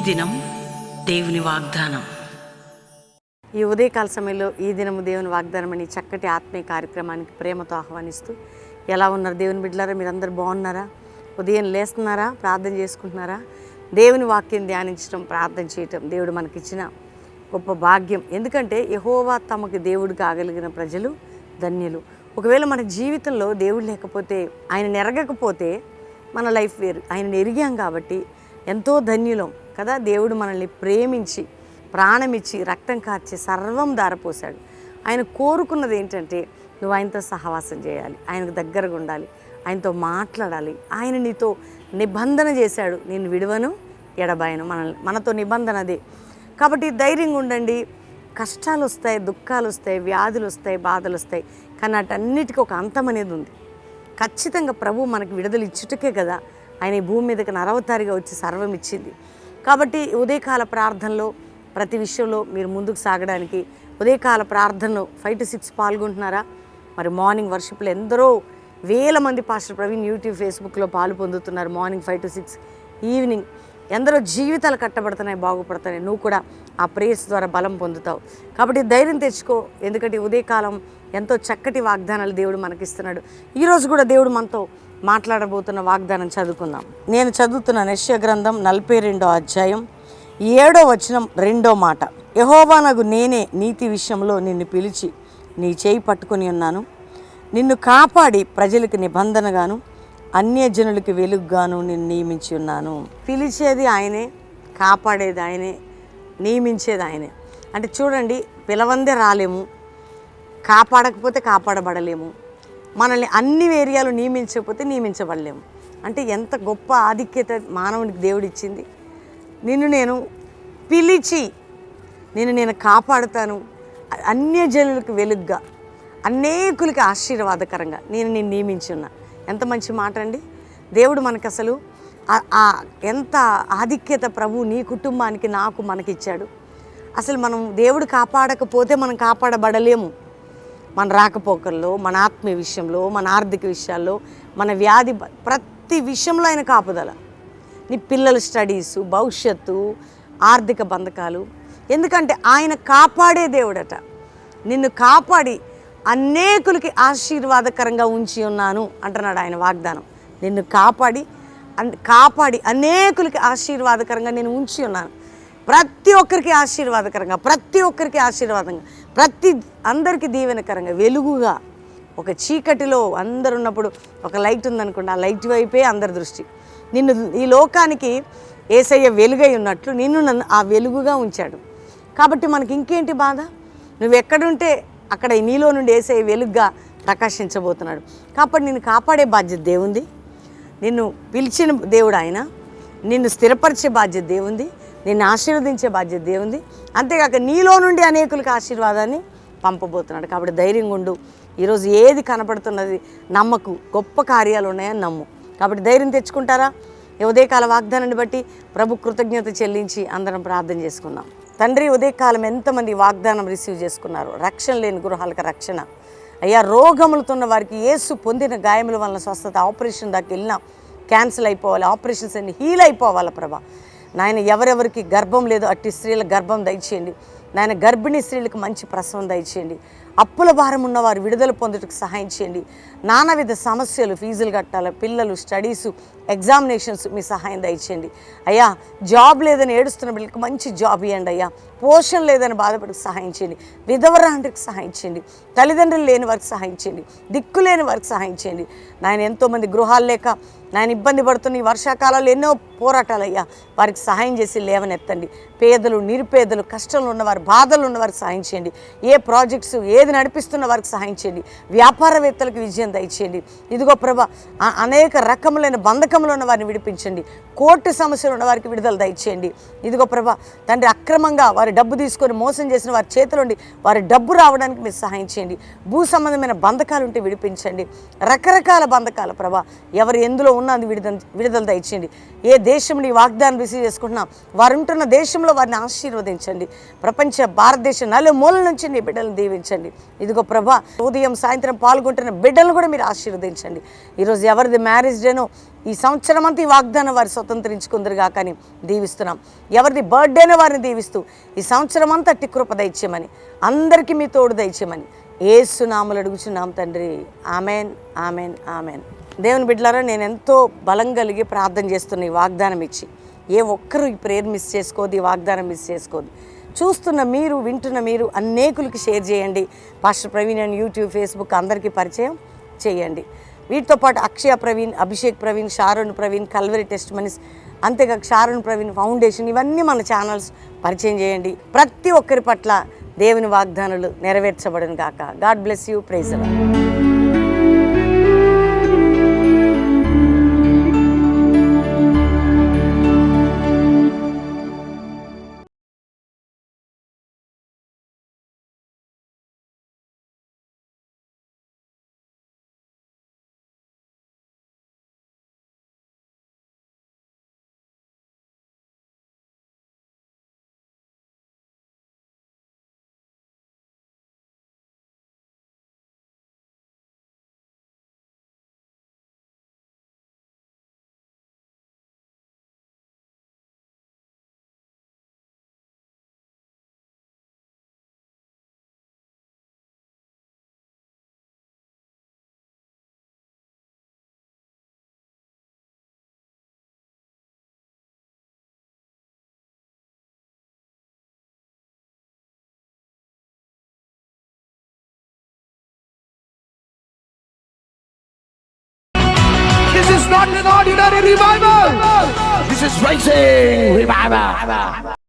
దినం దేవుని వాగ్దానం. ఈ ఉదయకాల సమయంలో ఈ దినము దేవుని వాగ్దానం అని చక్కటి ఆత్మీయ కార్యక్రమానికి ప్రేమతో ఆహ్వానిస్తూ, ఎలా ఉన్నారు దేవుని బిడ్డలారా? మీరందరూ బాగున్నారా? ఉదయం లేస్తున్నారా? ప్రార్థన చేసుకుంటున్నారా? దేవుని వాక్యం ధ్యానించడం, ప్రార్థన చేయటం దేవుడు మనకిచ్చిన గొప్ప భాగ్యం. ఎందుకంటే యెహోవా తమకు దేవుడు కాగలిగిన ప్రజలు ధన్యులు. ఒకవేళ మన జీవితంలో దేవుడు లేకపోతే, ఆయన ఎరగకపోతే మన లైఫ్ వేరు. ఆయన ఎరిగాం కాబట్టి ఎంతో ధన్యులం కదా. దేవుడు మనల్ని ప్రేమించి ప్రాణమిచ్చి రక్తం కార్చి సర్వం దారపోశాడు. ఆయన కోరుకున్నది ఏంటంటే, నువ్వు ఆయనతో సహవాసం చేయాలి, ఆయనకు దగ్గరగా ఉండాలి, ఆయనతో మాట్లాడాలి. ఆయన నీతో నిబంధన చేశాడు, నేను విడువను ఎడబాయను. మనతో నిబంధన అదే. కాబట్టి ధైర్యంగా ఉండండి. కష్టాలు వస్తాయి, దుఃఖాలు వస్తాయి, వ్యాధులు వస్తాయి, బాధలు వస్తాయి, కానీ వాటన్నిటికీ ఒక అంతం అనేది ఉంది. ఖచ్చితంగా ప్రభు మనకు విడుదల ఇచ్చుటకే కదా ఆయన ఈ భూమి మీదకి నరవతారిగా వచ్చి సర్వం ఇచ్చింది. కాబట్టి ఉదయకాల ప్రార్థనలో ప్రతి విషయంలో మీరు ముందుకు సాగడానికి, ఉదయకాల ప్రార్థనలో 5 to 6 పాల్గొంటున్నారా? మరి మార్నింగ్ వర్షిప్లో ఎందరో వేల మంది పాస్టర్ ప్రవీణ్ యూట్యూబ్ ఫేస్బుక్లో పాలు పొందుతున్నారు. మార్నింగ్ 5 to 6, ఈవినింగ్ ఎందరో జీవితాలు కట్టబడుతున్నాయి, బాగుపడుతున్నాయి. నువ్వు కూడా ఆ ప్రేయర్స్ ద్వారా బలం పొందుతావు. కాబట్టి ధైర్యం తెచ్చుకో. ఎందుకంటే ఉదయకాలం ఎంతో చక్కటి వాగ్దానాలు దేవుడు మనకిస్తున్నాడు. ఈరోజు కూడా దేవుడు మనతో మాట్లాడబోతున్న వాగ్దానం చదువుకుందాం. నేను చదువుతున్న యెషయా గ్రంథం 42వ అధ్యాయం 7వ వచనం 2వ మాట. యెహోవానగు నేనే నీతి విషయంలో నిన్ను పిలిచి నీ చేయి పట్టుకొని ఉన్నాను, నిన్ను కాపాడి ప్రజలకు నిబంధనగాను అన్యజనులకి వెలుగుగాను నిన్ను నియమించి ఉన్నాను. పిలిచేది ఆయనే, కాపాడేది ఆయనే, నియమించేది ఆయనే. అంటే చూడండి, పిలవందే రాలేము, కాపాడకపోతే కాపాడబడలేము, మనల్ని అన్ని ఏరియాలు నియమించకపోతే నియమించబడలేము. అంటే ఎంత గొప్ప ఆధిక్యత మానవునికి దేవుడు ఇచ్చింది. నిన్ను నేను పిలిచి నేను కాపాడుతాను, అన్యజనులకు వెలుగ్గా, అనేకులకి ఆశీర్వాదకరంగా నేను నియమించి ఉన్నా. ఎంత మంచి మాట అండి. దేవుడు మనకు అసలు ఎంత ఆధిక్యత ప్రభు నీ కుటుంబానికి, నాకు, మనకిచ్చాడు. అసలు మనం దేవుడు కాపాడకపోతే మనం కాపాడబడలేము. మన రాకపోకల్లో, మన ఆత్మీయ విషయంలో, మన ఆర్థిక విషయాల్లో, మన వ్యాధి, ప్రతి విషయంలో ఆయన కాపుదల. నీ పిల్లల స్టడీసు, భవిష్యత్తు, ఆర్థిక బంధకాలు. ఎందుకంటే ఆయన కాపాడే దేవుడట. నిన్ను కాపాడి అనేకులకి ఆశీర్వాదకరంగా ఉంచి ఉన్నాను అంటున్నాడు ఆయన వాగ్దానం. నిన్ను కాపాడి అనేకులకి ఆశీర్వాదకరంగా నేను ఉంచి ఉన్నాను. ప్రతి ఒక్కరికి ఆశీర్వాదకరంగా, ప్రతి ఒక్కరికి ఆశీర్వాదంగా, అందరికీ దీవెనకరంగా, వెలుగుగా. ఒక చీకటిలో అందరు ఉన్నప్పుడు ఒక లైట్ ఉందనుకోండి, ఆ లైట్ వైపే అందరి దృష్టి. నిన్ను ఈ లోకానికి యేసయ్య వెలుగై ఉన్నట్లు నన్ను ఆ వెలుగుగా ఉంచాడు. కాబట్టి మనకి ఇంకేంటి బాధ? నువ్వు ఎక్కడుంటే అక్కడ నీలో నుండి యేసయ్య వెలుగుగా ప్రకాశించబోతున్నాడు. కాబట్టి నిన్ను కాపాడే బాధ్యత దేవుంది, నిన్ను పిలిచిన దేవుడు ఆయన, నిన్ను స్థిరపరిచే బాధ్యత దేవుంది, నిన్ను ఆశీర్వదించే బాధ్యత దేవుంది. అంతేకాక నీలో నుండి అనేకులకు ఆశీర్వాదాన్ని పంపబోతున్నాడు. కాబట్టి ధైర్యంగా ఉండు. ఈరోజు ఏది కనపడుతున్నది నమ్మకు, గొప్ప కార్యాలు ఉన్నాయని నమ్ము. కాబట్టి ధైర్యం తెచ్చుకుంటారా? ఉదయకాల వాగ్దానాన్ని బట్టి ప్రభు కృతజ్ఞత చెల్లించి అందరం ప్రార్థన చేసుకుందాం. తండ్రి, ఉదయకాలం ఎంతమంది వాగ్దానం రిసీవ్ చేసుకున్నారు? రక్షణ లేని గృహాలకు రక్షణ అయ్యా, రోగములతో ఉన్న వారికి యేసు పొందిన గాయముల వలన స్వస్థత. ఆపరేషన్ దాకా వెళ్ళినా క్యాన్సిల్ అయిపోవాలి, ఆపరేషన్స్ అన్ని హీల్ అయిపోవాలి ప్రభా. నాయన, ఎవరెవరికి గర్భం లేదో అట్టి స్త్రీలకు గర్భం దయచేయండి నాయన. గర్భిణీ స్త్రీలకు మంచి ప్రసవం దయచేయండి. అప్పుల భారం ఉన్నవారు విడుదల పొందుటకు సహాయం చేయండి. నానావిధ సమస్యలు, ఫీజులు కట్టాలి, పిల్లలు, స్టడీసు, ఎగ్జామినేషన్స్, మీ సహాయం దయచేయండి అయ్యా. జాబ్ లేదని ఏడుస్తున్న బిడ్డలకు మంచి జాబ్ ఇవ్వండి అయ్యా. పోషణ లేదని బాధపడికి సహాయం చేయండి. విధవరాండ్రికి సహాయం చేయండి. తల్లిదండ్రులు లేని వారికి సహాయం చేయండి. దిక్కు లేని వారికి సహాయం చేయండి నాయన. ఎంతోమంది గృహాలు లేక నాయన ఇబ్బంది పడుతున్న ఈ వర్షాకాలంలో ఎన్నో పోరాటాలు అయ్యా, వారికి సహాయం చేసి లేవనెత్తండి. పేదలు, నిరుపేదలు, కష్టంలో ఉన్నవారు, బాధలు ఉన్నవారికి సహాయం చేయండి. ఏ ప్రాజెక్ట్స్ ఏది నడిపిస్తున్న వారికి సహాయం చేయండి. వ్యాపారవేత్తలకు విజయం దయచేయండి. ఇదిగో ప్రభా, అనేక రకములైన బంధకములు ఉన్న వారిని విడిపించండి. కోర్టు సమస్యలు ఉన్న వారికి విడుదల దయచేయండి. ఇదిగో ప్రభా తండ్రి, అక్రమంగా వారి డబ్బు తీసుకొని మోసం చేసిన వారి చేతిలోండి వారి డబ్బు రావడానికి మీరు సహాయం చేయండి. భూ సంబంధమైన బంధకాలు ఉంటే విడిపించండి. రకరకాల బంధకాలు ప్రభా, ఎవరు ఎందులో ఉన్నది విడుదల దయచేయండి. ఏ దేశంలో ఈ వాగ్దానం రిసీవ్ చేసుకుంటున్నాం వారు ఉంటున్న దేశంలో వారిని ఆశీర్వదించండి. ప్రపంచ భారతదేశం నలుమూలల నుంచి నీ బిడ్డలను దీవించండి. ఇదిగో ప్రభా, ఉదయం సాయంత్రం పాల్గొంటున్న బిడ్డలను కూడా మీరు ఆశీర్వదించండి. ఈరోజు ఎవరిది మ్యారేజ్ డేనో ఈ సంవత్సరం అంతా ఈ వాగ్దానం వారు స్వతంత్రించుకుందరుగా కానీ దీవిస్తున్నాం. ఎవరిది బర్త్డేనో వారిని దీవిస్తూ ఈ సంవత్సరం అంతా అట్టి కృప దయచేయమని, అందరికీ మీ తోడు దయచేయమని యేసు నామములో అడుగుచున్నాం తండ్రి. Amen, amen, amen. దేవుని బిడ్డలారా, నేను ఎంతో బలం కలిగి ప్రార్థన చేస్తున్న ఈ వాగ్దానం ఇచ్చి ఏ ఒక్కరు ఈ ప్రేయర్ మిస్ చేసుకోదు, ఈ వాగ్దానం మిస్ చేసుకోదు. చూస్తున్న మీరు, వింటున్న మీరు అనేకులకి షేర్ చేయండి. పాస్టర్ ప్రవీణ్ అని యూట్యూబ్, ఫేస్బుక్ అందరికీ పరిచయం చేయండి. వీటితో పాటు Akshaya Praveen, Abhishek Praveen, Sharon Praveen, Calvary testimonies, అంతేకాక షారోన్ ప్రవీణ్ ఫౌండేషన్, ఇవన్నీ మన ఛానల్స్ పరిచయం చేయండి. ప్రతి ఒక్కరి పట్ల దేవుని వాగ్దానాలు నెరవేర్చబడును గాక. God bless you. Praise the Lord. This is not an ordinary revival. This is rising revival.